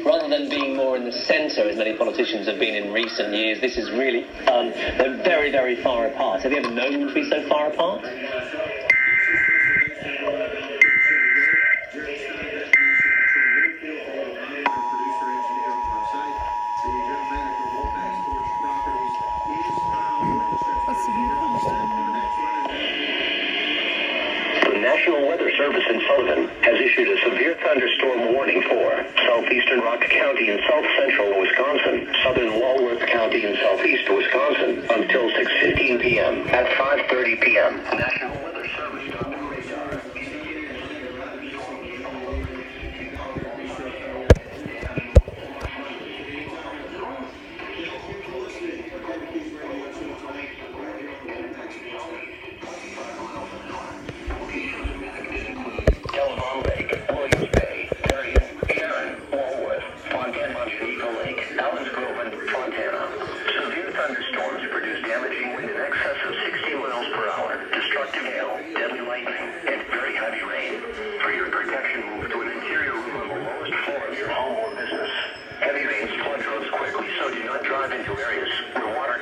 Rather than being more in the centre, as many politicians have been in recent years, this is really, they're very, very far apart. Have you ever known them to be so far apart? The National Weather Service in Sullivan has issued a severe thunderstorm warning for southeastern Rock County and south central Wisconsin, southern Walworth County and southeast Wisconsin until 6:15 p.m. At 5:30 p.m., National Weather Service radar. Thunderstorms produce damaging wind in excess of 60 miles per hour, destructive hail, deadly lightning, and very heavy rain. For your protection, move to an interior room on the lowest floor of your home or business. Heavy rains flood roads quickly, so do not drive into areas where water